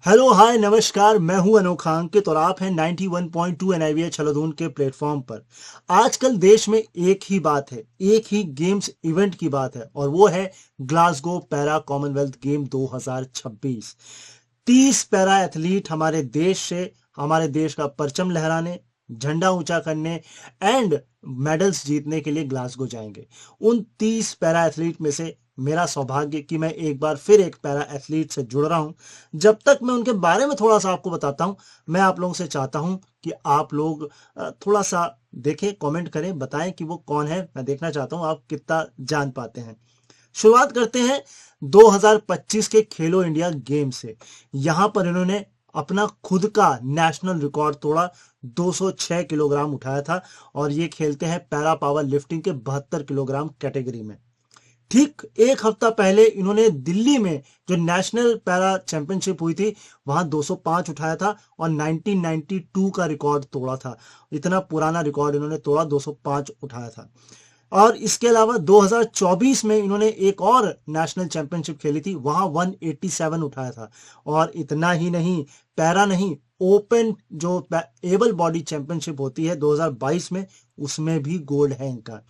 Hello hi नमस्कार। मैं हूं अनोखा अंकित और आप हैं 91.2 एनआईवीए छलोदून के प्लेटफॉर्म पर। आजकल देश में एक ही बात है, एक ही गेम्स इवेंट की बात है और वो है Glasgow para Commonwealth game 2026। 30 para athlete हमारे देश का परचम लहराने, झंडा ऊंचा करने एंड मेडल्स जीतने के लिए ग्लासगो जाएंगे। उन 30 पैरा एथलीट में से मेरा सौभाग्य कि मैं एक बार फिर एक पैरा एथलीट से जुड़ रहा हूं। जब तक मैं उनके बारे में थोड़ा सा आपको बताता हूं, मैं आप लोगों से चाहता हूं कि आप लोग थोड़ा सा देखें, कमेंट करें, बताएं कि वो कौन है। मैं देखना चाहता हूं आप कितना जान पाते हैं। शुरुआत करते हैं 2025 के खेलो इंडिया गेम से। यहां पर इन्होंने अपना खुद का नेशनल रिकॉर्ड तोड़ा, 206 किलोग्राम उठाया था और ये खेलते हैं पैरा पावर लिफ्टिंग के 72 किलोग्राम कैटेगरी में। ठीक एक हफ्ता पहले इन्होंने दिल्ली में जो नेशनल पैरा चैंपियनशिप हुई थी वहां 205 उठाया था और 1992 का रिकॉर्ड तोड़ा था। इतना पुराना रिकॉर्ड इन्होंने तोड़ा, 205 उठाया था। और इसके अलावा 2024 में इन्होंने एक और नेशनल चैंपियनशिप खेली थी, वहां 187 उठाया था। और इतना ही नहीं, पैरा नहीं, ओपन जो एबल बॉडी चैंपियनशिप होती है 2022 में, उसमें भी गोल्ड है इनका।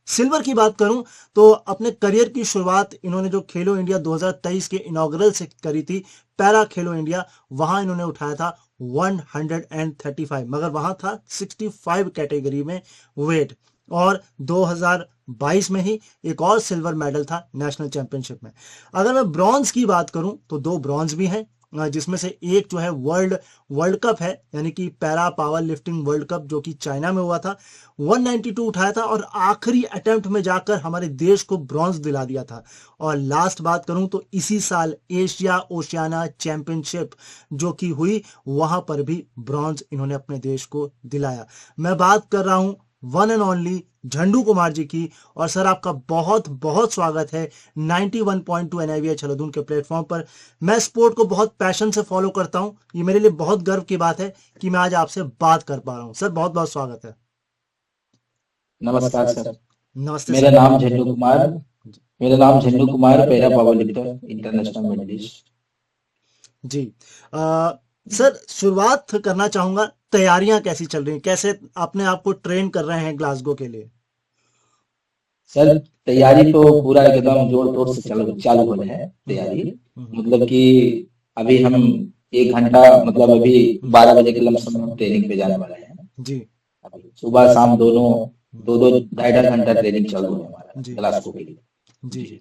सिल्वर की बात करूं तो अपने करियर की शुरुआत इन्होंने जो खेलो इंडिया 2023 के इनॉग्रल से करी थी, पैरा खेलो इंडिया, वहां इन्होंने उठाया था 135, मगर वहां था 65 कैटेगरी में वेट। और 2022 में ही एक और सिल्वर मेडल था नेशनल चैंपियनशिप में। अगर मैं ब्रॉन्ज की बात करूं तो 2 ब्रॉन्ज भी हैं, जिसमें से एक जो है वर्ल्ड वर्ल्ड कप है, यानी कि para power lifting world cup, जो कि चाइना में हुआ था। 192 उठाया था और आखिरी अटेम्प्ट में जाकर हमारे देश को ब्रॉन्ज दिला दिया था। और लास्ट बात करूं तो इसी साल एशिया ओशियाना चैंपियनशिप जो कि हुई, वहां पर भी ब्रॉन्ज इन्होंने अपने देश को दिलाया। मैं बात कर रहा हूं वन एंड ओनली झंडू कुमार जी की। और सर, आपका बहुत बहुत स्वागत है 91.2 एनआईवीए छलोदून के प्लेटफॉर्म पर। मैं स्पोर्ट को बहुत पैशन से फॉलो करता हूं, ये मेरे लिए बहुत गर्व की बात है कि मैं आज आपसे बात कर पा रहा हूं। सर, बहुत बहुत स्वागत है। नमस्कार सर। नमस्ते मेरा सर। नाम झंडू कुमार मेरा नाम Jhandu Kumar, para power lifter, international medallist. जी। सर, शुरुआत करना चाहूंगा, तैयारियां कैसी चल रही हैं, कैसे अपने आप को ट्रेन कर रहे हैं ग्लासगो के लिए? सर, तैयारी तो पूरा एकदम जोर तोड़ से चालू हो रहा है तैयारी। मतलब कि अभी हम 1 घंटा, मतलब अभी 12 बजे के लमसम हम ट्रेनिंग पे जाने वाले हैं। जी। अभी सुबह शाम दोनों दो दो ढाई ढाई घंटा ट्रेनिंग चालू है हमारा जी। ग्लासगो के लिए। जी। जी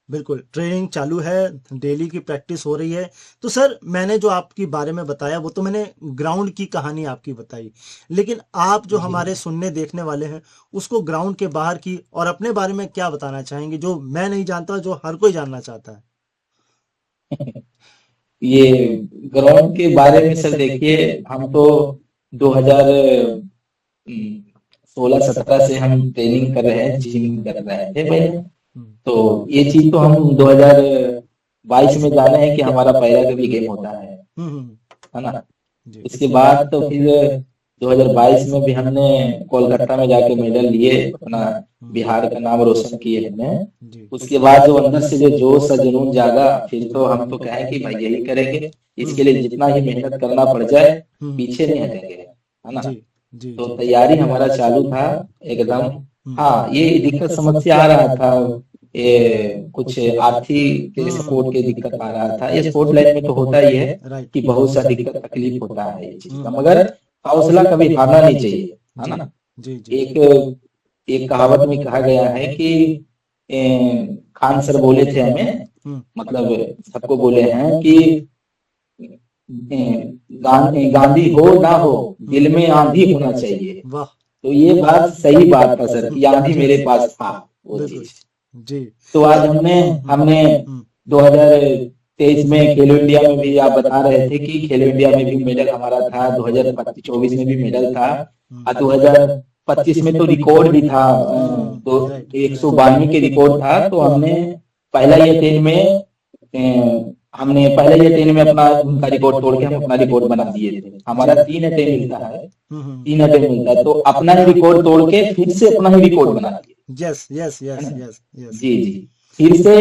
बिल्कुल, ट्रेनिंग चालू है, डेली की प्रैक्टिस हो रही है। तो सर, मैंने जो आपके बारे में बताया वो तो मैंने ग्राउंड की कहानी आपकी बताई, लेकिन आप जो जी। हमारे सुनने देखने वाले हैं उसको ग्राउंड के बाहर की और अपने बारे में क्या बताना चाहेंगे, जो मैं नहीं जानता, जो हर कोई जानना चाहता है? ये ग्राउंड के बारे में सर देखिए, हम तो 2016-17 से हम ट्रेनिंग कर रहे हैं, जिम कर रहे थे पहले। हम्म। तो ये चीज तो हम 2022 में जाने हैं कि हमारा पहला कभी गेम होता हम्म। हम्म। है ना। जी। उसके बाद तो फिर 2022 में भी हमने कोलकाता में जाके मेडल लिए, अपना बिहार का नाम रोशन किए हमने। जी। उसके बाद जो अंदर से जो जोश और जुनून जागा, फिर तो हम तो कहें कि भाई यही करेंगे, इसके लिए जितना ही मेहनत करना पड़ जाए पीछे नहीं हटेंगे, है ना। जी। जी। तो जी। तैयारी हमारा चालू था एकदम। हाँ, ये दिक्कत समस्या आ रहा था, ये कुछ आर्थिक सपोर्ट की दिक्कत आ रहा था। ये स्पोर्ट लाइन में तो होता ही है राइट। कि बहुत सा दिक्कत तकलीफ होता है ये चीज का, मगर हौसला कभी हारना नहीं चाहिए, है जी। ना। जी। जी। एक एक कहावत में कहा गया है कि खान सर बोले थे हमें, मतलब सबको बोले हैं कि गांधी हो ना हो, दिल में आंधी होना चाहिए। वाह। तो ये बात सही बात था सर, कि आंधी मेरे पास था वो बिल्कुल। चीज। जी। तो आज हमने हमने 2023 में खेलो इंडिया में भी, आप बता रहे थे कि खेलो इंडिया में भी मेडल हमारा था, 2024 में भी मेडल था, और 2025 में तो रिकॉर्ड भी था, तो राइट। 192 के रिकॉर्ड था। तो हमने पहला ये ट्रेन में हमने पहले ये ट्रेन में अपना उनका रिकॉर्ड तोड़ के हम अपना रिकॉर्ड बना दिए थे। हमारा 3 अटेम्प्ट मिलता है, 3 अटेम्प्ट मिलता है, तो अपना ही रिकॉर्ड तोड़ के फिर से अपना ही रिकॉर्ड बना दिए, यस यस है यस ना। Yes yes. जी जी। फिर से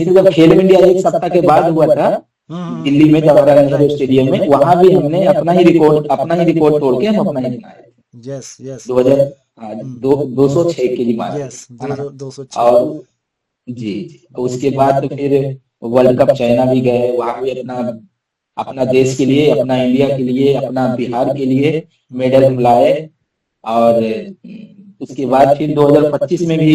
जब खेलो इंडिया 1 सप्ताह के बाद हुआ था, दिल्ली में जवाहरलाल नेहरू स्टेडियम में, वहां भी हमने अपना ही रिकॉर्ड तोड़ के हम अपना ही बनाए। यस यस 2000 206 के लिए मारा यस है ना। 206 और जी उसके बाद तो फिर वर्ल्ड कप चाइना भी गए, वहां भी अपना अपना देश के लिए, अपना इंडिया के लिए, अपना बिहार के लिए मेडल हम लाए। और उसके बाद फिर 2025 में भी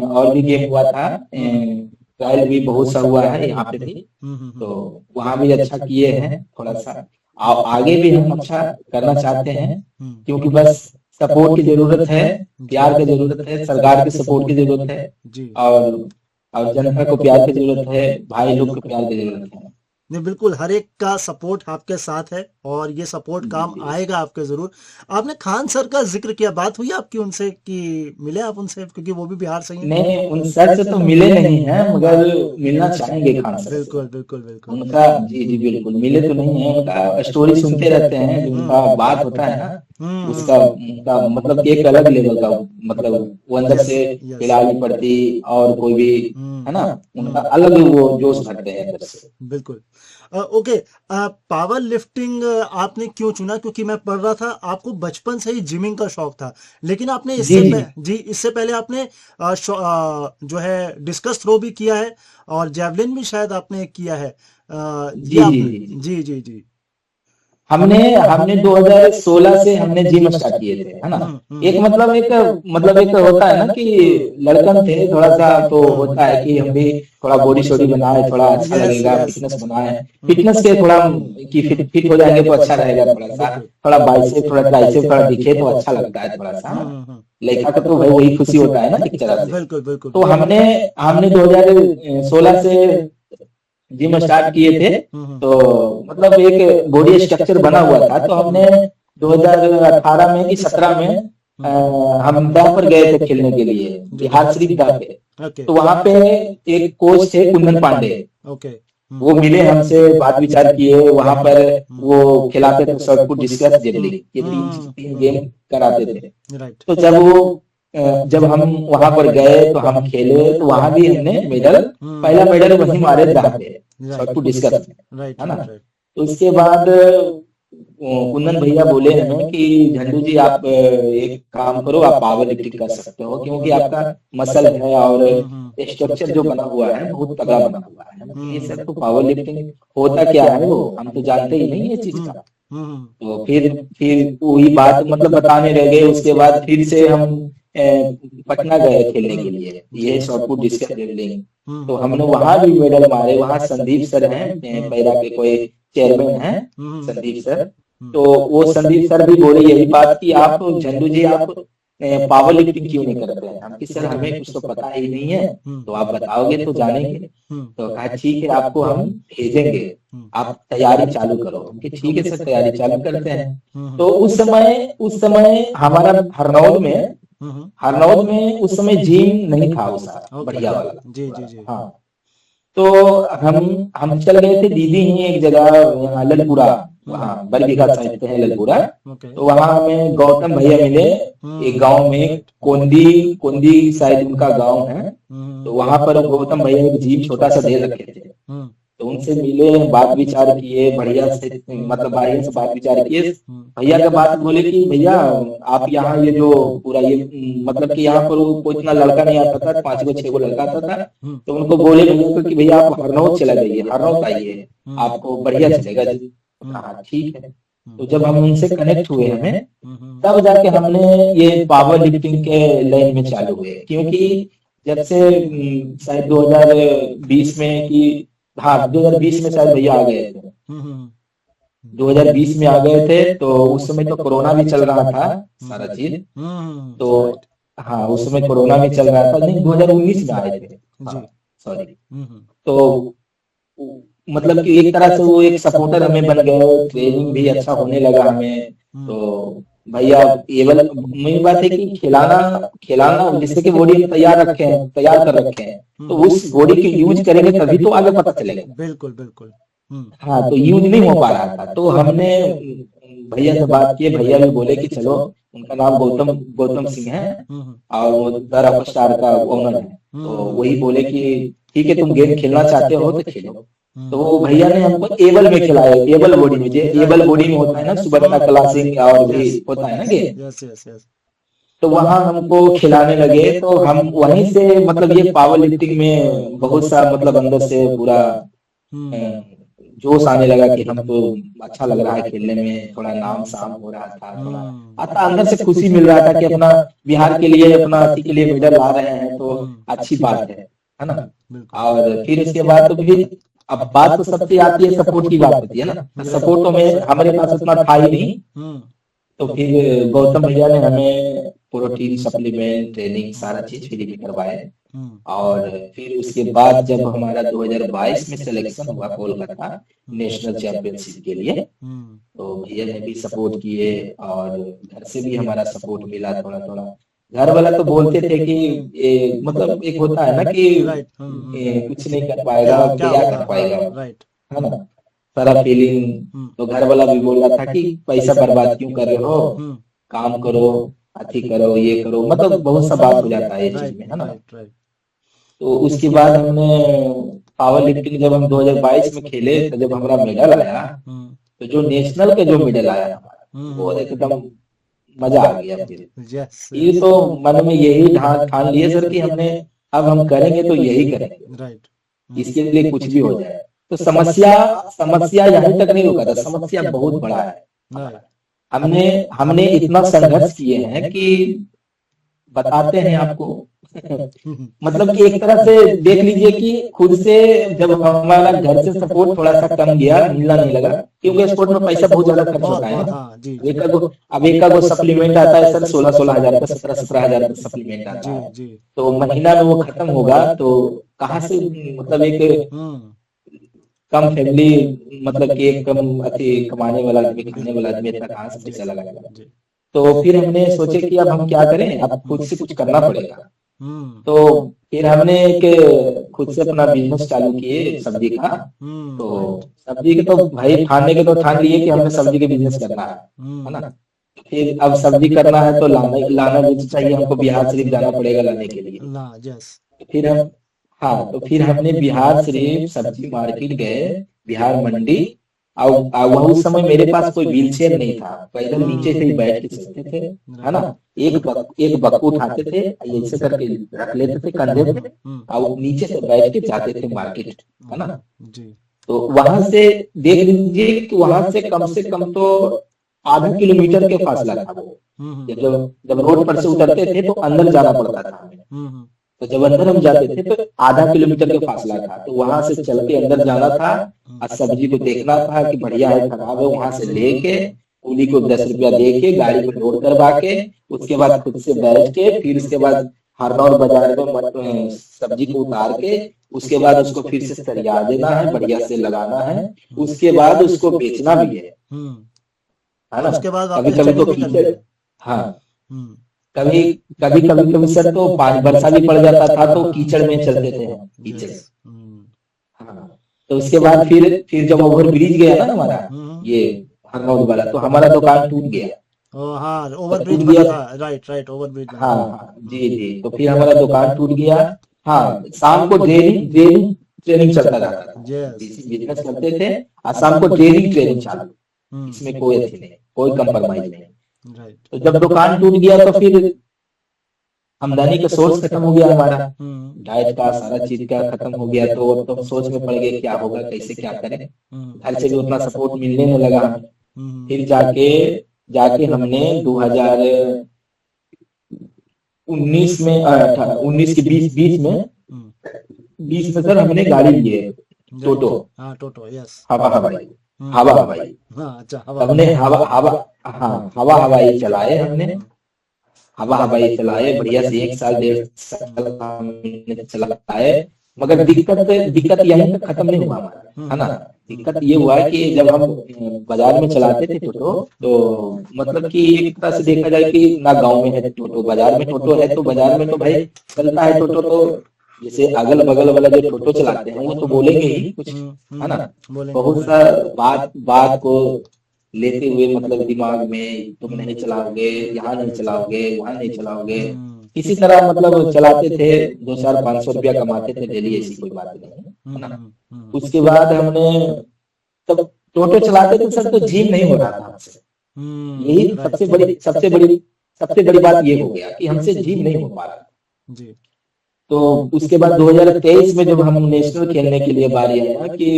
और भी गेम हुआ था, ट्रायल भी बहुत सा हुआ है यहाँ पे भी, तो वहां भी अच्छा किए हैं थोड़ा सा। आगे भी हम अच्छा करना चाहते हैं, क्योंकि बस सपोर्ट की जरूरत है, प्यार की जरूरत है, सरकार की सपोर्ट की जरूरत है, और जनता को प्यार की जरूरत है, भाई लोग को प्यार की जरूरत है। नहीं, बिल्कुल हर एक का सपोर्ट आपके साथ है और ये सपोर्ट काम आएगा आपके जरूर। आपने खान सर का जिक्र किया, बात हुई आपकी उनसे कि मिले आप उनसे, क्योंकि वो भी बिहार से ही हैं? नहीं, उन सर से तो मिले नहीं हैं, मगर मिलना चाहेंगे खान सर से। बिल्कुल बिल्कुल बिल्कुल उनका जी बिल्कुल, मिले तो नहीं है, उनका स्टोरी सुनते रहते हैं, जो उनका बात होता है ना, उसका उनका मतलब एक अलग लेवल का, मतलब वो अंदर से खिलाड़ी प्रति और कोई भी है ना, उनका अलग वो जोश भरते हैं अंदर से। बिल्कुल। ओके, पावर लिफ्टिंग आपने क्यों चुना? क्योंकि मैं पढ़ रहा था आपको बचपन से ही जिमिंग का शौक था, लेकिन आपने इससे पहले आपने जो है डिस्कस थ्रो भी किया है और जेवलिन भी शायद आपने किया है। जी जी जी हमने 2016 से हमने जिम स्टार्ट किए थे, है ना। एक मतलब एक होता है ना कि लड़कन थे थोड़ा सा, तो होता है कि हम भी थोड़ा बॉडी शॉडी बनाए, थोड़ा अच्छा लगेगा, फिटनेस बनाए, फिटनेस के थोड़ा कि फिट हो जाएंगे तो अच्छा रहेगा, थोड़ा बाइसेप थोड़ा ट्राइसेप थोड़ा दिखे तो अच्छा लगता है थोड़ा सा। लड़का का तो भाई वही खुशी होता है ना एक तरह से। बिल्कुल बिल्कुल। तो हमने 2016 से जिम स्टार्ट किए थे, तो मतलब एक बॉडी स्ट्रक्चर बना हुआ था। तो हमने 2018 में कि 17 में हम दाव पर गए थे खेलने के लिए, बिहार शरीफ दाव पे। तो वहां पे एक कोच थे कुंदन पांडे, वो मिले हमसे, बात विचार किए, वहां पर वो खिलाते थे शॉट पुट, डिस्कस, जेवलिन, ये तीन गेम कराते थे। तो जब हम वहां पर गए तो हम खेले, तो वहां भी हमने पहला मेडल वही मारे थे शॉट पुट डिस्कस में, है ना। तो उसके बाद कुंदन भैया बोले हमें कि झंडू जी आप एक काम करो, आप पावर लिफ्टिंग कर सकते हो, क्योंकि आपका मसल है और स्ट्रक्चर जो बना हुआ है बहुत तगड़ा बना हुआ है। ये सब तो पावर लिफ्टिंग होता क्या है वो हम तो जानते ही नहीं ये चीज का। तो फिर वही बात मतलब बताने लगे। उसके बाद फिर से हम पटना गए खेलने के लिए, ये शॉट पुट डिस्कस जेवलिन। तो हमने वहां भी मेडल मारे। वहां संदीप सर हैं, पैरा के कोई चेयरमैन हैं संदीप सर। तो वो संदीप सर भी बोले यही बात कि आप झंडू जी आप पावर लिफ्टिंग क्यों नहीं करते हैं? हम कि सर हमें कुछ तो पता ही नहीं है, तो आप बताओगे तो जानेंगे। तो कहा ठीक है, आपको हम भेजेंगे, आप तैयारी चालू करो। कि ठीक है सर, तैयारी चालू करते हैं। तो उस समय हमारा हरनौत में उस समय जिम नहीं था उसका बढ़िया वाला। जी जी जी हाँ, तो हम चल गए थे दीदी ही एक जगह यहाँ ललपुरा, वहाँ बरबीघा साइड पे है ललपुरा। तो वहां हमें गौतम भैया मिले, एक गांव में कोंदी शायद उनका गांव है। तो वहां पर गौतम भैया एक जिम छोटा सा दे रखे थे। तो उनसे मिले, बात विचार किए, बढ़िया से मतलब बढ़िया से बात विचार किए। भैया का बात बोले कि भैया आप यहाँ ये जो पूरा ये मतलब कि यहाँ पर कोई इतना लड़का नहीं आता था, 5 गो 6 गो लड़का आता था। तो उनको बोले भैया को कि भैया आप हरनौत चला जाइए, हरनौत आइए, आपको बढ़िया चलेगा। हाँ ठीक है। तो जब हम उनसे कनेक्ट हुए हमें, तब जाके हमने ये पावर लिफ्टिंग के लाइन में चालू हुए। क्योंकि जब से शायद 2020 में कि हाँ 2020 में शायद भैया आ गए थे, 2020 में आ गए थे। तो उस समय तो कोरोना भी चल रहा था सारा चीज। तो हाँ उस समय कोरोना भी चल रहा था, नहीं 2019 में आए थे, सॉरी। तो मतलब कि एक तरह से वो एक सपोर्टर हमें बन गए, ट्रेनिंग भी अच्छा होने लगा हमें। तो भैया केवल मेन बात है कि खिलाना जिससे कि बॉडी हम तैयार कर रखे हैं, तो उस बॉडी के यूज करेंगे तभी तो आगे पता चलेगा। बिल्कुल बिल्कुल। हाँ, तो यूज नहीं हो पा रहा था। तो हमने भैया से बात किए, भैया भी बोले कि चलो, उनका नाम गौतम सिंह है और वो द रॉक स्टार का ओनर है। तो वही बोले कि ठीक है तुम गेम खेलना चाहते हो तो खेलो। तो वो भैया ने हमको एबल में खिलाया, एबल बॉडी में, जो एबल बॉडी में होता है ना सुबह क्लासिंग और भी होता है ना गेम, यस यस यस। तो वहां हमको खिलाने लगे। तो हम वहीं से मतलब ये पावर लिफ्टिंग में बहुत सा मतलब अंदर से पूरा जोश आने लगा कि हम तो अच्छा लग रहा है खेलने में, थोड़ा नाम साम हो रहा था, थोड़ा आता अंदर से खुशी मिल रहा था कि अपना बिहार के लिए, अपना अति के लिए मेडल ला रहे हैं तो अच्छी बात है ना। और फिर उसके बाद तो फिर अब बात तो सबसे आती है, सपोर्ट की बात होती है ना। सपोर्ट तो में हमारे पास उतना था ही नहीं, तो फिर गौतम भैया ने हमें प्रोटीन सप्लीमेंट ट्रेनिंग सारा चीज फ्री में करवाए। और फिर उसके बाद जब हमारा 2022 में सिलेक्शन हुआ कोलकाता नेशनल चैंपियनशिप के लिए, तो भैया ने भी सपोर्ट किए और घर से भी हमारा सपोर्ट मिला थोड़ा थोड़ा। घर वाला तो बोलते थे कि मतलब एक होता है ना कि कुछ नहीं कर पाएगा, क्या कर पाएगा, है ना, सारा फीलिंग। तो घर वाला भी बोल रहा था कि पैसा बर्बाद क्यों कर रहे हो, काम करो, अथी करो, ये करो, मतलब बहुत सा बात हो जाता है ये चीज में, है ना। तो उसके बाद हमने पावर लिफ्टिंग जब हम 2022 में खेले तो जब हमारा मेडल आया, तो जो नेशनल का जो मेडल आया वो एकदम मजा आ गया। फिर ये तो मन में यही ठान लिए सर कि हमने अब हम करेंगे तो यही करेंगे, इसके लिए कुछ भी हो जाए। तो समस्या समस्या यहीं तक नहीं रुका था, समस्या बहुत बड़ा है। हमने हमने इतना संघर्ष किए हैं कि बताते हैं आपको मतलब कि एक तरह से देख लीजिए कि खुद से जब हमारा घर से सपोर्ट थोड़ा सा कम गया, मिलना नहीं लगा, क्योंकि स्पोर्ट में पैसा बहुत ज्यादा खर्च होता है ना। अब एक का सप्लीमेंट आता है सर 16-16 हजार का, 17-17 हजार का सप्लीमेंट आता है, तो महीना में वो खत्म होगा तो कहाँ से मतलब एक कम फैमिली मतलब कि एक कम अति कमाने वाला आदमी, खाने वाला आदमी इतना कहाँ से पैसा लगाएगा। तो फिर हमने सोचे कि अब हम क्या करें, अब खुद से कुछ करना पड़ेगा। तो फिर हमने एक खुद से अपना बिजनेस चालू किए सब्जी का। तो सब्जी के तो भाई ठानने के तो ठान लिए कि हमने सब्जी के बिजनेस करना है ना। फिर अब सब्जी करना है तो लाना भी चाहिए हमको, बिहार शरीफ जाना पड़ेगा लाने के लिए। फिर हम हाँ, तो फिर हमने बिहार शरीफ सब्जी मार्केट गए, बिहार मंडी। और वह उस समय मेरे पास कोई व्हील चेयर नहीं था, पैदल नीचे से ही बैठ के चलते थे, है ना। एक बक्कू उठाते थे, ऐसे करके रख लेते थे कंधे पे और नीचे से बैठ के जाते थे मार्केट, है ना। तो वहां से देख लीजिए कि वहां से कम तो आधा किलोमीटर के फासला था वो। जब रोड पर से उतरते थे तो अंदर जाना पड़ता था हमें, तो जब अंदर हम जाते थे तो आधा किलोमीटर का फासला था, तो वहां से चल के अंदर जाना था और सब्जी को देखना था कि बढ़िया है खराब है, वहां से लेके कूली को 10 रुपया दे के गाड़ी को लोड करवा के उसके बाद खुद से बैठ के फिर उसके बाद हरनौर बाजार में सब्जी को उतार के उसके बाद उसको फिर से सरिया देना है, बढ़िया से लगाना है, उसके बाद उसको बेचना भी है ना। कभी कभी तो कीचड़, हाँ कभी कभी कभी कभी सर तो वर्षा भी पड़ जाता था तो कीचड़ में चलते थे कीचड़। हाँ, तो उसके बाद फिर जब ओवर ब्रिज गया ना हमारा ये हरनौर वाला, तो हमारा दुकान टूट गया। हाँ ओवर ब्रिज बन गया, राइट ओवर ब्रिज। हाँ जी जी, तो फिर हमारा दुकान टूट गया। हाँ, शाम को डेली ट्रेनिंग चलता रहता था, बिजनेस करते थे और शाम को डेली ट्रेनिंग चालू, इसमें कोई अच्छी नहीं, कोई कंप्रोमाइज नहीं। तो जब दुकान टूट गया तो फिर आमदनी का सोर्स खत्म हो गया हमारा, डाइट का सारा चीज का खत्म हो गया। तो अब तो सोच में पड़ गए क्या होगा, कैसे क्या करें। घर से भी उतना सपोर्ट मिलने नहीं लगा हमें। फिर जाके हमने 2019 में 19 के 20 में सर हमने गाड़ी लिए टोटो, यस हवा हवाई हमने हवा हवाई चलाए, हमने हवा हवाई चलाए बढ़िया से 1 साल 1.5 साल हमने चलाए। मगर दिक्कत यहीं तक खत्म नहीं हुआ हमारा, है ना। दिक्कत ये हुआ कि जब हम बाजार में चलाते थे टोटो, तो मतलब कि एक तरह से देखा जाए कि ना गांव में है टोटो, बाजार में टोटो है, तो बाजार में तो भाई चलता है टोटो। तो जैसे अगल बगल वाला जो टोटो चलाते हैं वो तो बोलेंगे ही कुछ, है ना। बहुत सा बात को लेते हुए मतलब दिमाग में तुम नहीं चलाओगे, यहाँ नहीं चलाओगे, वहां नहीं चलाओगे, किसी तरह मतलब चलाते थे, 200-500 रुपया कमाते थे डेली, ऐसी कोई बात नहीं है ना। उसके बाद हमने तब टोटो चलाते थे सर, तो जिम नहीं हो रहा था हमसे। यही सबसे बड़ी बात ये हो गया कि हमसे जिम नहीं हो पा रहा जी। तो उसके बाद 2023 में जब हम नेशनल खेलने के लिए बारी आया कि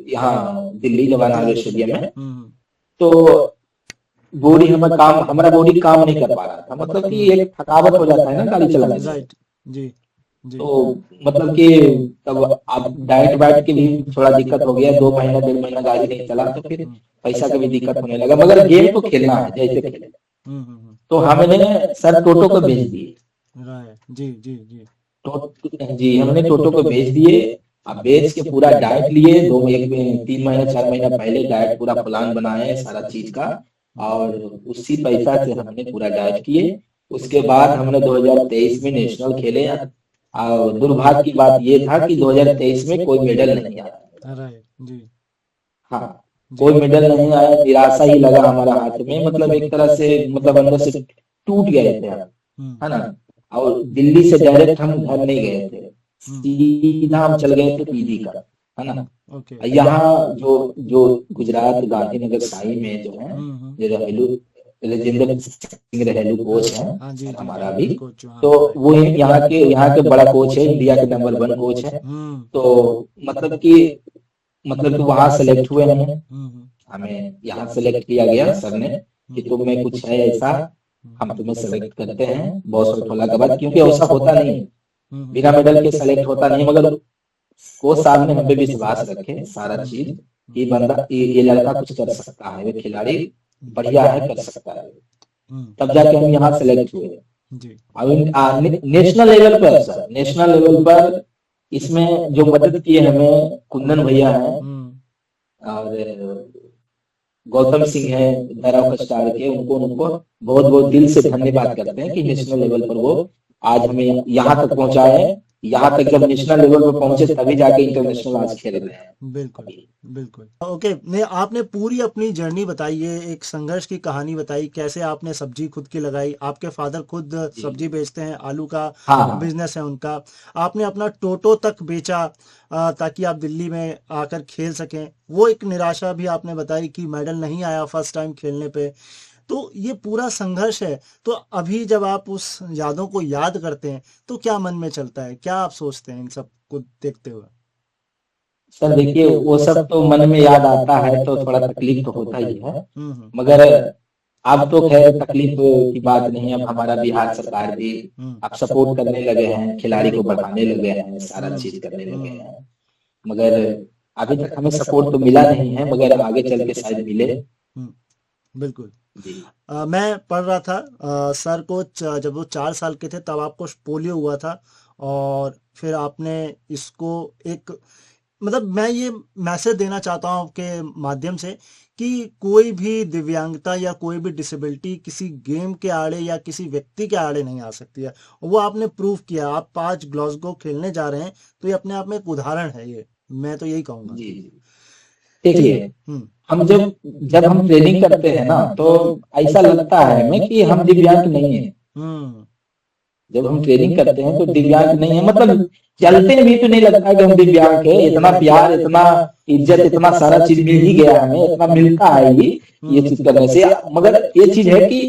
यहाँ दिल्ली जवाहरलाल स्टेडियम में, तो हमारा बॉडी काम नहीं कर पा रहा था। मतलब कि एक थकावट हो जाता है ना गाड़ी चलाने से। जी जी। तो मतलब कि तब आप डाइट वाइट की भी थोड़ा दिक्कत हो गया, 2 महीना 1.5 महीना गाड़ी नहीं चला, तो फिर पैसा का भी दिक्कत होने लगा। मगर गेम तो खेलना है जैसे खेले। तो हमने सर टोटो को भेज दिए। जी जी जी। जी हमने टोटो को भेज दिए। अब बेच के पूरा डाइट लिए, 3 महीना 4 महीना पहले डाइट पूरा प्लान बनाए सारा चीज का, और उसी पैसा से हमने पूरा डाइट किए। उसके बाद हमने 2023 में नेशनल खेले, और दुर्भाग्य की बात ये था कि 2023 में कोई मेडल नहीं आया। जी। हाँ, कोई मेडल नहीं आया, निराशा ही लगा हमारा हाथ में। मतलब एक तरह से मतलब अंदर से टूट गए थे हम, है ना। और दिल्ली से डायरेक्ट हम घर नहीं गए थे, सीधा हम चल गए थे पीजी का, है ना। यहाँ जो गुजरात गांधीनगर साई में जो है, जो राजेंद्र सिंह रहेलू कोच है हमारा भी, तो वो यहाँ के बड़ा कोच है, इंडिया के नंबर 1 कोच है। तो मतलब कि वहां सेलेक्ट हुए हैं, हमें यहाँ सेलेक्ट किया गया सर ने कि तुम्हें कुछ है ऐसा, हम तुम्हें सेलेक्ट करते हैं बहुत थोड़ा के बाद, क्योंकि ऐसा होता नहीं, बिना मेडल के सेलेक्ट होता नहीं। मगर कोच साहब ने हम पे विश्वास रखे सारा चीज, ये बंदा ये लड़का कुछ कर सकता है, ये खिलाड़ी बढ़िया है, कर सकता है। तब जाके हम यहाँ सेलेक्ट हुए। नेशनल लेवल पर सर, नेशनल लेवल पर इसमें जो मदद किए हमें कुंदन भैया हैं और गौतम सिंह है दैराव स्टार के, उनको बहुत बहुत दिल से धन्यवाद करते हैं कि नेशनल लेवल पर वो आज हमें यहाँ तक पहुंचाए। यहाँ तक जब नेशनल लेवल पर पहुंचे तभी जाके इंटरनेशनल आज खेल रहे हैं। बिल्कुल बिल्कुल। ओके, ने आपने पूरी अपनी जर्नी बताई है, एक संघर्ष की कहानी बताई, कैसे आपने सब्जी खुद की लगाई, आपके फादर खुद सब्जी बेचते हैं, आलू का बिजनेस है उनका, आपने अपना टोटो तक बेचा ताकि आप दिल्ली में आकर खेल सकें। वो एक निराशा भी आपने बताई कि मेडल नहीं आया फर्स्ट टाइम खेलने पे। तो ये पूरा संघर्ष है। तो अभी जब आप उस यादों को याद करते हैं तो क्या मन में चलता है, क्या आप सोचते हैं इन सब को देखते हुए? सर देखिए, वो सब तो मन में याद आता है तो थोड़ा तकलीफ तो होता ही है, मगर अब तो खैर तकलीफ की बात नहीं है। अब हमारा बिहार सरकार भी अब सपोर्ट करने लगे हैं, खिलाड़ी को बढ़ाने लगे हैं, सारा चीज करने लगे हैं। मगर अभी तक हमें सपोर्ट तो मिला नहीं है, मगर आगे चल के शायद मिले। बिल्कुल। मैं पढ़ रहा था सर को जब वो 4 साल के थे तब आपको पोलियो हुआ था, और फिर आपने इसको एक मतलब मैं ये मैसेज देना चाहता हूँ आपके माध्यम से कि कोई भी दिव्यांगता या कोई भी डिसेबिलिटी किसी गेम के आड़े या किसी व्यक्ति के आड़े नहीं आ सकती है। वो आपने प्रूव किया। आप 5 ग्लासगो खेलने जा रहे हैं तो ये अपने आप में एक उदाहरण है। ये मैं तो यही कहूंगा। देखिए, हम जब हम ट्रेनिंग करते हैं ना तो ऐसा लगता है हमें कि हम दिव्यांग नहीं है। जब हम ट्रेनिंग करते हैं तो दिव्यांग नहीं है, मतलब चलते भी तो नहीं लगता कि हम दिव्यांग है। इतना प्यार, इतना इज्जत, इतना सारा चीज मिल ही गया हमें, इतना मिलता है ये चीज करने से। मगर ये चीज है कि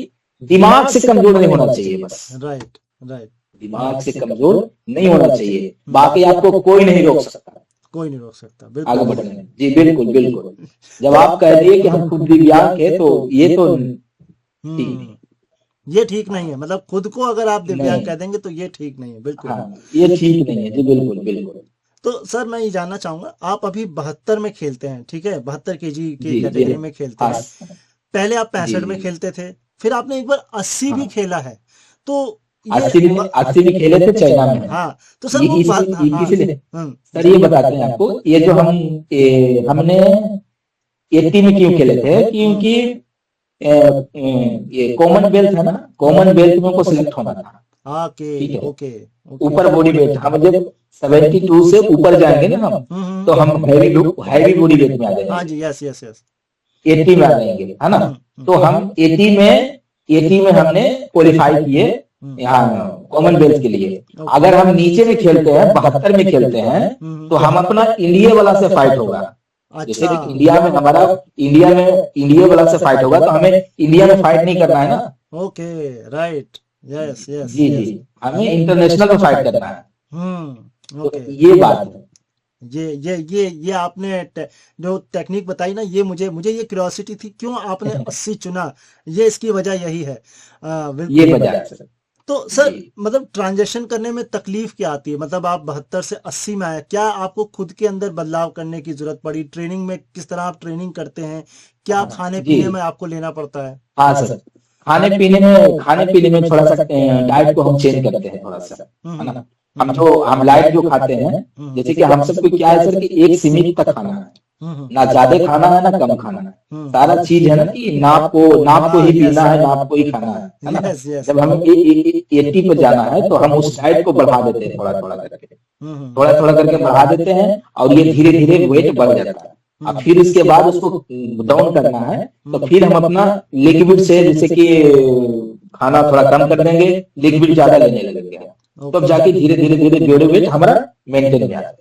दिमाग से कमजोर नहीं होना चाहिए बस। Right right. दिमाग से कमजोर नहीं होना चाहिए, बाकी आपको कोई नहीं रोक सकता, कोई नहीं रोक सकता। आगे बढ़ने। जी बिल्कुल बिल्कुल। जब आप कह दिए कि हम खुद दिव्यांग है तो ये तो ये ठीक नहीं है। मतलब खुद को अगर आप दिव्यांग कह देंगे तो ये ठीक नहीं है। बिल्कुल ये ठीक नहीं है। जी बिल्कुल बिल्कुल। तो सर मैं ये जानना चाहूंगा, आप अभी 72 में खेलते हैं, ठीक है, 72 केजी की कैटेगरी में खेलते हैं। पहले आप 65 में खेलते थे, फिर आपने एक बार 80 भी खेला है। तो 80 भी खेले थे चाइना में। हाँ, तो सर वो सर ये बताते हैं आपको, ये जो हमने 80 में क्यों खेले थे, क्योंकि ये कॉमनवेल्थ है ना, कॉमनवेल्थ में को सिलेक्ट होना था। ठीक है, ओके। ऊपर बॉडी वेट हम जब 72 से ऊपर जाएंगे ना हम, तो हम हैवी बॉडी वेट में आ जाएंगे। हाँ जी, यस यस यस। 80 में आ जाएंगे, है ना। तो हम 80 में हमने क्वालिफाई किए, यहाँ कॉमनवेल्थ के लिए। ओके। अगर हम नीचे में खेलते हैं, 72 में खेलते हैं, तो हम अपना इंडिया वाला से फाइट होगा। जैसे अच्छा। कि इंडिया में हमारा, इंडिया वाला से फाइट होगा, तो हमें इंडिया में फाइट नहीं करना है ना। ओके। राइट। यस यस जी यस। जी, हमें इंटरनेशनल में फाइट करना है। तो ओके। ये बात है। ये आपने जो टेक्निक बताई ना, ये मुझे मुझे ये क्यूरियोसिटी थी क्यों आपने 80 चुना। ये इसकी वजह यही है। ये बिल्कुल। वजह है सर। तो सर जी मतलब ट्रांजेक्शन करने में तकलीफ क्या आती है, मतलब आप 72 से 80 में आए, क्या आपको खुद के अंदर बदलाव करने की जरूरत पड़ी, ट्रेनिंग में किस तरह आप ट्रेनिंग करते हैं, क्या हाँ खाने जी, पीने में आपको लेना पड़ता है? हाँ सर। खाने पीने में थोड़ा सा डाइट को हम चेंज करते हैं थोड़ा सा, है ना। हम लाइट जो खाते हैं, जैसे कि हम सबको क्या है सर कि एक सीमित तक खाना है, ना ज्यादा खाना है ना कम खाना है। सारा चीज है ना कि नाप को ही पीना है, नाप को ही खाना है ना। Yes yes. जब हमें 80 पर जाना है तो हम उस डाइट को बढ़ा देते हैं, थोड़ा थोड़ा करके बढ़ा देते हैं, और ये धीरे धीरे वेट बढ़ जाता है। अब फिर इसके बाद उसको डाउन करना है, तो फिर हम अपना लिक्विड से, जैसे कि खाना थोड़ा कम कर देंगे, लिक्विड ज्यादा लेने लगेंगे, तब जाके धीरे धीरे धीरे बॉडी वेट हमारा मेंटेन में आता है।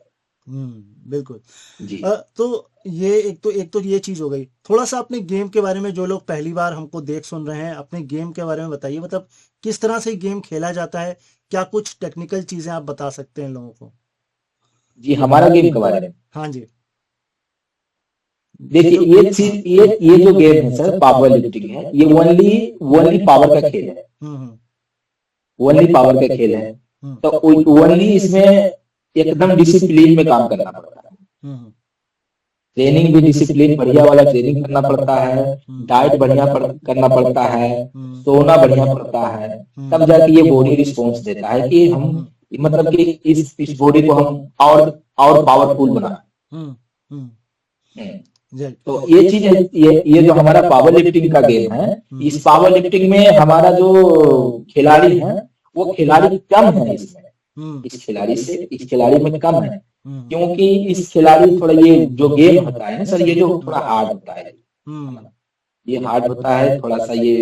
बिल्कुल। जी तो ये एक तो ये चीज हो गई। थोड़ा सा अपने गेम के बारे में, जो लोग पहली बार हमको देख सुन रहे हैं, अपने गेम के बारे में बताइए, मतलब किस तरह से गेम खेला जाता है, क्या कुछ टेक्निकल चीजें आप बता सकते हैं लोगों को? जी, हमारा गेम के बारे में हाँ जी। देखिए, ये चीज, ये जो गेम है सर, पावर लिफ्टिंग है, ये ओनली ओनली पावर का खेल है, ओनली पावर का खेल है। तो ओनली इसमें एकदम डिसिप्लिन में काम करना पड़ता है। ट्रेनिंग भी डिसिप्लिन बढ़िया वाला ट्रेनिंग करना पड़ता है, डाइट बढ़िया करना पड़ता है, सोना बढ़िया पड़ता है, तब जाके ये बॉडी रिस्पॉन्स देता है कि हम, मतलब कि इस बॉडी को हम और पावरफुल बना। तो ये चीज है, ये जो हमारा पावर लिफ्टिंग का गेम है, इस पावर लिफ्टिंग में हमारा जो खिलाड़ी है, वो खिलाड़ी कम है इसमें, इस खिलाड़ी में कम है, क्योंकि इस खिलाड़ी थोड़ा, ये जो गेम होता है ना सर, ये जो थोड़ा हार्ड होता है, ये हार्ड होता है थोड़ा सा ये,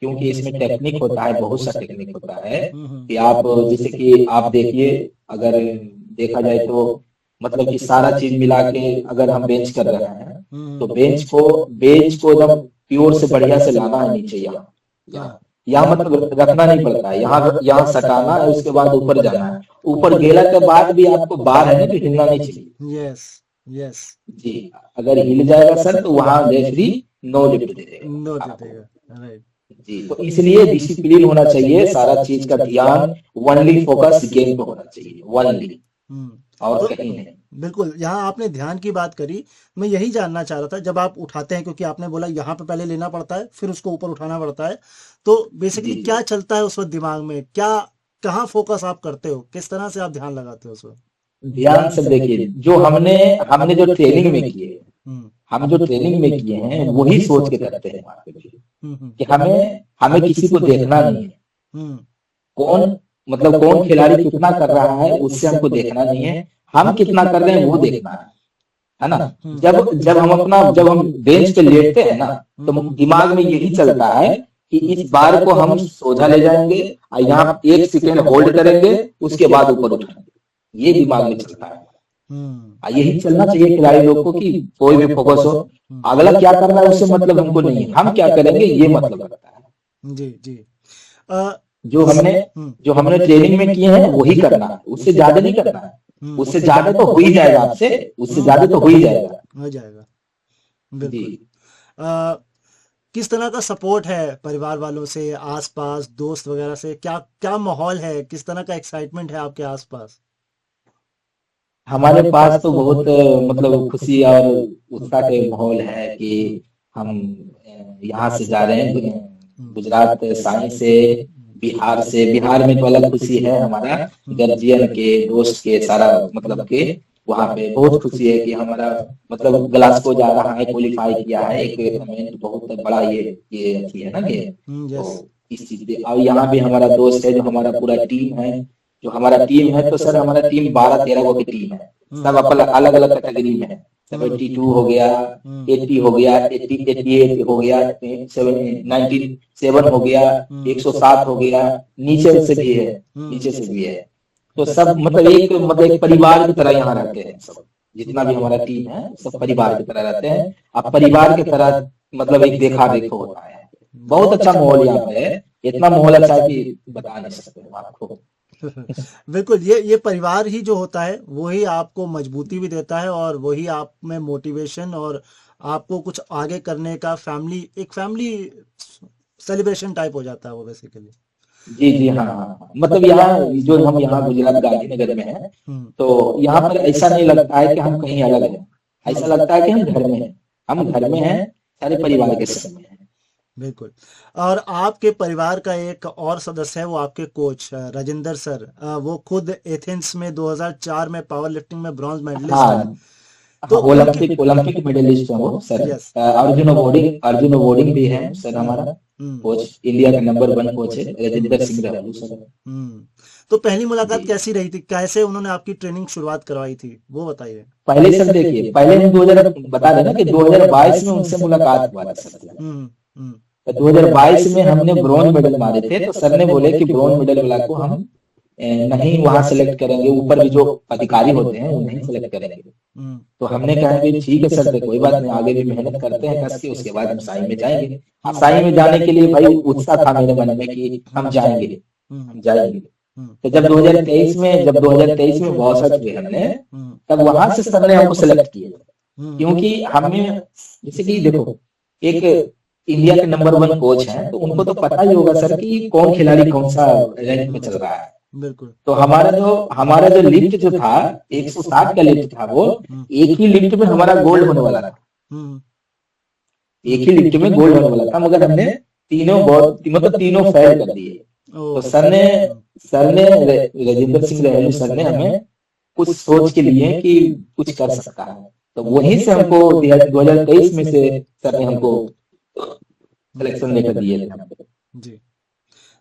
क्योंकि इसमें टेक्निक होता है, बहुत सा टेक्निक होता है कि आप, जैसे कि आप देखिए, अगर देखा जाए तो मतलब कि सारा चीज मिला के अगर हम बेंच कर रहे हैं, तो बेंच को एकदम प्योर से बढ़िया से लाना है नीचे, यहाँ मतलब रखना नहीं पड़ता है, यहाँ सटाना है, उसके बाद ऊपर जाना है, ऊपर गेला के बाद भी आपको बार है ना, तो हिलना नहीं चाहिए। यस यस जी, अगर हिल जाएगा सर तो वहां रेफरी नो लिफ्ट दे देगा, नो दे देगा। राइट। जी। तो इसलिए डिसिप्लिन होना चाहिए, सारा चीज का ध्यान, ओनली फोकस गेम पे होना चाहिए, ओनली, और तो कहीं नहीं। बिल्कुल, यहाँ आपने ध्यान की बात करी, मैं यही जानना चाह रहा था, जब आप उठाते हैं, क्योंकि आपने बोला यहाँ पे पहले लेना पड़ता है फिर उसको ऊपर उठाना पड़ता है, तो बेसिकली जी क्या चलता है उस वक्त दिमाग में, क्या, कहाँ फोकस आप करते हो, किस तरह से आप ध्यान लगाते हो उस वक्त? ध्यान से देखिए, जो हमने हमने जो ट्रेनिंग में किए, हम जो ट्रेनिंग में किए हैं वही सोच के करते हैं वहाँ पे भी, कि हमें हमें किसी को देखना नहीं है, कौन, मतलब कौन खिलाड़ी कितना कर रहा है उससे हमको देखना नहीं है, हम कितना कर रहे हैं वो देखना है ना। जब हम बेंच पे लेटते हैं ना, तो दिमाग में यही चलता है कि इस बार को हम सोझा ले जाएंगे, और यहाँ 1 सेकेंड होल्ड करेंगे, उसके बाद ऊपर उठाएंगे, ये दिमाग में चलता है। यही चलना चाहिए खिलाड़ी लोग को, कि कोई भी फोकस हो, अगला क्या कर रहा है उससे मतलब हमको नहीं है, हम क्या करेंगे ये मतलब रखता है। जी जी। जो हमने ट्रेनिंग में किए हैं वही करना है, उससे ज्यादा नहीं करना है, उससे ज्यादा तो हो ही जाएगा आपसे, उससे ज्यादा तो हो ही जाएगा, हो जाएगा। बिल्कुल। किस तरह का सपोर्ट है परिवार वालों से, आसपास दोस्त वगैरह से, क्या क्या माहौल है, किस तरह का एक्साइटमेंट है आपके आसपास? हमारे पास तो बहुत मतलब खुशी और उत्साह के माहौल है कि हम यहाँ से जा रहे हैं गुजरात साई से, बिहार में तो अलग खुशी है, हमारा गर्जियन के दोस्त के सारा मतलब के वहाँ पे बहुत खुशी है कि हमारा मतलब ग्लासगो जा रहा है, क्वालिफाई किया है, एक टूर्नामेंट बहुत बड़ा ये अच्छी है ना, ये तो इस चीज पे। और यहाँ भी हमारा दोस्त है, जो हमारा पूरा टीम है, तो सर हमारा टीम 12-13 गो की टीम है, सब अलग अलग कैटेगरी में है, 72 हो गया, 80 हो गया, 88 हो गया, 97 हो गया, 107 हो गया, नीचे से भी है, नीचे से भी है। तो सब मतलब एक परिवार की तरह यहाँ रहते हैं सब, जितना भी हमारा टीम है सब परिवार की तरह रहते हैं। अब परिवार की तरह मतलब एक देखा देखो होता है, बहुत अच्छा माहौल यहाँ पे है, इतना माहौल अच्छा है कि बता नहीं सकते हम आपको। बिल्कुल, ये परिवार ही जो होता है वही आपको मजबूती भी देता है और वही आप में मोटिवेशन और आपको कुछ आगे करने का एक फैमिली सेलिब्रेशन टाइप हो जाता है वो बेसिकली। जी जी हाँ हाँ हाँ। मतलब यहाँ जो हम यहाँ गुजरात गांधीनगर में है, हम्म तो यहाँ पर ऐसा नहीं लगता है कि हम कहीं अलग हैं, ऐसा लगता है कि हम घर में हैं, हम घर में हैं, सारे परिवार के संग में हैं। बिल्कुल। और आपके परिवार का एक और सदस्य है वो आपके कोच राजेंद्र सर, वो खुद एथेंस में 2004 में पावर लिफ्टिंग में ब्रॉन्ज मेडलिस्ट है। हाँ तो हाँ, उनके ओलंपिक ओलंपिक मेडलिस्ट है वो सर। यस। अर्जुन अवॉर्डिंग भी है सर हमारा हम्म कोच, इंडिया का नंबर 1 कोच है राजेंद्र सिंह राहुल सर। हम्म तो पहली मुलाकात जी, कैसी रही थी, कैसे उन्होंने आपकी ट्रेनिंग शुरुआत करवाई थी वो बताइए। पहले सर देखिए, पहले हम 2000 बता देना कि 2022 में उनसे मुलाकात हुआ था सर। हम्म तो 2022 में हमने ब्रॉन्ज मेडल मारे थे, तो सर ने बोले कि ब्रॉन्ज मेडल वाला को हम नहीं वहां सेलेक्ट करेंगे, ऊपर भी जो अधिकारी होते हैं उन्हें सेलेक्ट करेंगे। हम्म तो हमने कहा कि ठीक है सर, तो कोई बात नहीं, आगे भी मेहनत करते हैं कस के, उसके बाद हम साई में जाएंगे। अब साई में जाने के लिए भाई उत्साह था मेरे मन में कि हम जाएंगे, हम्म हम जाएंगे। हम्म तो जब 2023 में वॉसट हुए हमने, हम्म तब वहां से सर ने हमको सेलेक्ट किया। हम्म क्योंकि हमें जैसे कि देखो, एक इंडिया के नंबर 1 कोच हैं, तो उनको तो पता ही होगा सर कि कौन खिलाड़ी कौन सा रैंक में चल रहा है। बिल्कुल। तो हमारा जो लिफ्ट जो था, 160 का लिफ्ट था वो, एक ही लिफ्ट में हमारा गोल्ड होने वाला था, हम्म एक ही लिफ्ट में गोल्ड होने वाला था, मगर हमने मतलब तीनों फेल कर दिए। तो ओह सर ने राजेंद्र सिंह रहलू सर ने हमें कुछ सोच के लिए कि कुछ कर सकता है, तो वहीं से हमको 2023 में से सर ने हमको सिलेक्शन लेटर दिए थे हमको। जी।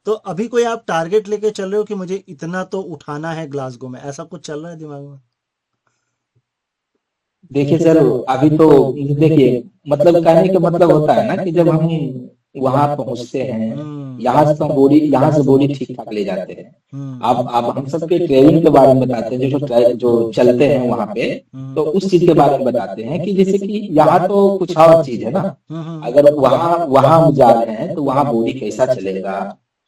तो अभी कोई आप टारगेट लेके चल रहे हो कि मुझे इतना तो उठाना है ग्लासगो में, ऐसा कुछ चल रहा है दिमाग में। देखिए सर, अभी तो देखिए, मतलब कहने का मतलब होता है ना कि जब हम वहां पहुंचते हैं, यहाँ से बॉडी ठीक ठाक ले जाते हैं। हम्म अब हम सबके ट्रेनिंग के बारे में बताते हैं, जो चलते हैं वहां पे, तो उस चीज के बारे में बताते हैं कि जैसे कि यहाँ तो कुछ और चीज है ना, अगर वहां वहां हम जा रहे हैं तो वहां बॉडी कैसा चलेगा,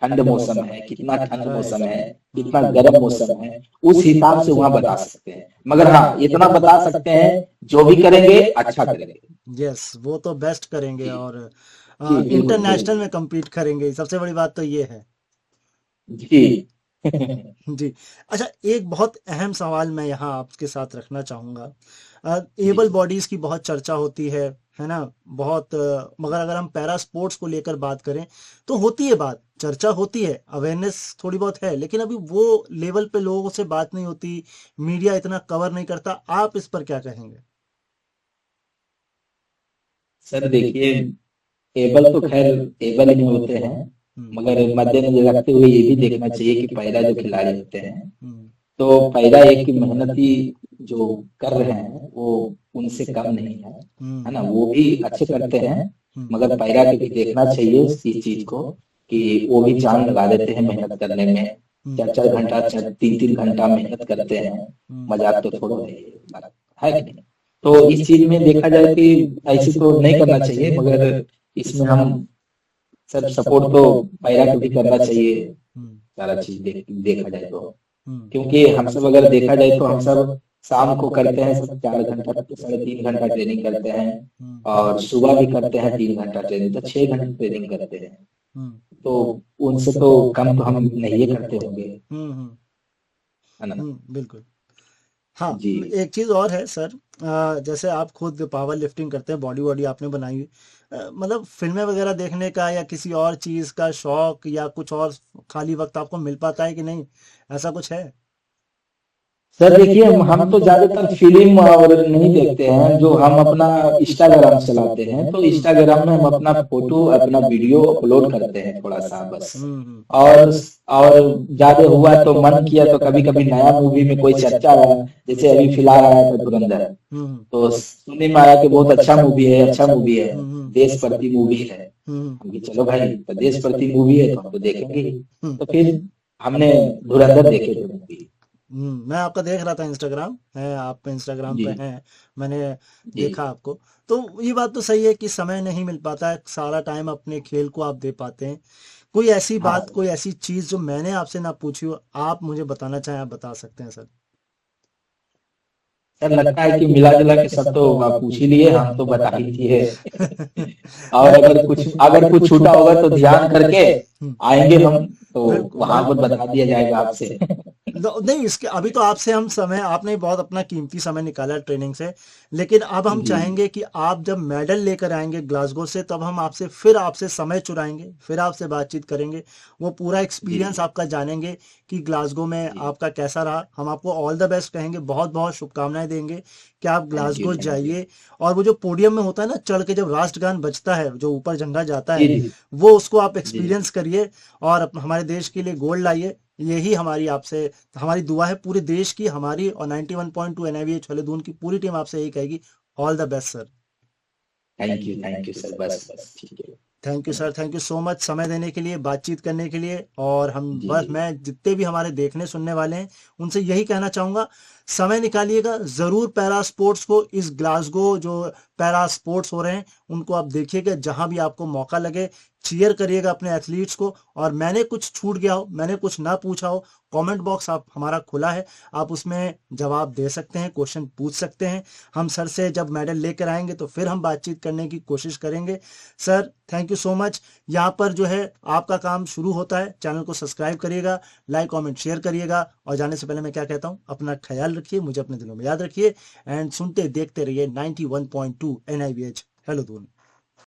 ठंड मौसम है, कितना ठंड मौसम है, कितना गर्म मौसम है, उस हिसाब से वहां बता सकते हैं। मगर हाँ, इतना बता सकते हैं, जो भी करेंगे अच्छा करेंगे। यस, वो तो बेस्ट करेंगे जी और जी बिल्कुल इंटरनेशनल में compete करेंगे, सबसे बड़ी बात तो ये है। जी। जी। अच्छा, एक बहुत अहम सवाल मैं यहाँ आपके साथ रखना चाहूँगा। जी एबल बॉडीज की बहुत चर्चा होती है ना? बहुत मगर अगर हम पैरा स्पोर्ट्स को लेकर बात करें तो होती है बात, चर्चा होती है, अवेयरनेस थोड़ी बहुत है, लेकिन अभी वो लेवल पे लोगों से बात नहीं होती, मीडिया इतना कवर नहीं करता। आप इस पर क्या कहेंगे? सर देखिए, एबल तो खैर एबल ही होते हैं, हुँ, मगर मद्देनजर रखते हुए ये भी देखना चाहिए कि पहला जो खिलाड़ी होते हैं, हुँ, तो पहला एक मेहनती जो कर रहे हैं वो उनसे कम नहीं है हुँ, ना, वो भी अच्छे करते हैं। हुँ, मगर पैरा को भी देखना चाहिए इस चीज को, कि वो भी जान लगा देते हैं मेहनत करने में, हुँ, 4-4 घंटा 3-3 घंटा मेहनत करते हैं, हुँ, मजाक तो छोड़ो है कि नहीं। तो इस चीज में देखा जाए कि ऐसे तो नहीं करना चाहिए, मगर इसमें हम सब सपोर्ट तो पैरा को भी करना चाहिए, हुँ, सारा चीज देखा जाए तो। हुँ, क्योंकि हम सब अगर देखा जाए तो हम सब शाम को करते हैं सब 4 घंटा 3.5 घंटा ट्रेनिंग करते हैं, हुँ, और सुबह भी करते हैं 3 घंटा ट्रेनिंग, तो 6 घंटे ट्रेनिंग करते हैं। हुँ, तो उनसे तो कम तो हम नहीं ये करते होंगे, हुँ, हुँ, है ना। बिल्कुल। हाँ, जी एक चीज़ और है सर, जैसे आप खुद पावर लिफ्टिंग करते हैं, बॉडी वॉडी आपने बनाई हुई, मतलब फिल्में वगैरह देखने का या किसी और चीज़ का शौक या कुछ और खाली वक्त आपको मिल पाता है कि नहीं, ऐसा कुछ है? सर देखिए, हम तो ज्यादातर फिल्म और नहीं देखते हैं, जो हम अपना इंस्टाग्राम चलाते हैं, तो इंस्टाग्राम में हम अपना फोटो अपना वीडियो अपलोड करते हैं थोड़ा सा बस। और और ज्यादा हुआ तो मन किया तो कभी कभी नया मूवी में कोई चर्चा आया, जैसे अभी फिलहाल आया था धुरंधर, तो सुनने में आया कि बहुत अच्छा मूवी है, अच्छा मूवी है, देश प्रति मूवी है। हम कि चलो भाई, तो देश प्रति मूवी है तो हम तो देखेंगे ही। तो फिर हमने धुरंधर देखे थे मूवी। मैं आपका देख रहा था, इंस्टाग्राम है, आप इंस्टाग्राम पे जी हैं, मैंने जी देखा आपको। तो ये बात तो सही है कि समय नहीं मिल पाता है, सारा टाइम अपने खेल को आप दे पाते हैं। कोई ऐसी हाँ बात, कोई ऐसी चीज जो मैंने आपसे ना पूछी हो, आप मुझे बताना चाहें, आप बता सकते हैं सर। सर, लगता है कि मिला जुला के सब तो आप पूछ ही लिए, हम तो बता ही दिए। और मैं अगर कुछ छूटा होगा तो ध्यान करके आएंगे हम, तो बिल्कुल वहां पर बिल्कुल। बता दिया जाएगा आपसे। नहीं, इसके अभी तो आपसे हम समय, आपने बहुत अपना कीमती समय निकाला ट्रेनिंग से, लेकिन अब हम जी चाहेंगे कि आप जब मेडल लेकर आएंगे ग्लासगो से, तब हम आपसे फिर आपसे समय चुराएंगे, फिर आपसे बातचीत करेंगे, वो पूरा जी एक्सपीरियंस आपका जानेंगे कि ग्लासगो में जी। आपका कैसा रहा। हम आपको ऑल द बेस्ट कहेंगे, बहुत बहुत शुभकामनाएं देंगे कि आप thank you Glasgow thank you. जाइए। और वो जो पोडियम में होता है ना, चढ़ के जब राष्ट्रगान बजता है, जो ऊपर झंडा जाता जी है, जी वो उसको आप जी एक्सपीरियंस करिए और हमारे देश के लिए गोल्ड लाइए। यही हमारी आपसे, हमारी दुआ है पूरे देश की, हमारी और 91.2 एनआईवीएच छलदून की पूरी टीम आपसे यही कहेगी, all the best sir. Thank you sir, बस बस ठीक है। Thank you sir, thank you so much समय देने के लिए, बातचीत करने के लिए। और हम जी बस, जी मैं जितने भी हमारे देखने सुनने वाले हैं उनसे यही कहना चाहूँगा, समय निकालिएगा ज़रूर, पैरा स्पोर्ट्स को, इस ग्लासगो जो पैरा स्पोर्ट्स हो रहे हैं उनको आप देखिएगा, जहां भी आपको मौका लगे चीयर करिएगा अपने एथलीट्स को। और मैंने कुछ छूट गया हो, मैंने कुछ ना पूछा हो, कमेंट बॉक्स आप हमारा खुला है, आप उसमें जवाब दे सकते हैं, क्वेश्चन पूछ सकते हैं। हम सर से जब मेडल लेकर आएंगे तो फिर हम बातचीत करने की कोशिश करेंगे। Sir thank you so much. यहाँ पर जो है आपका काम शुरू होता है, चैनल को सब्सक्राइब करिएगा, लाइक कमेंट शेयर करिएगा। और जाने से पहले मैं क्या कहता हूँ, अपना ख्याल रखिए, मुझे अपने दिलों में याद रखिए, एंड सुनते देखते रहिए 91.2 एनआईवीएच हेलो दून।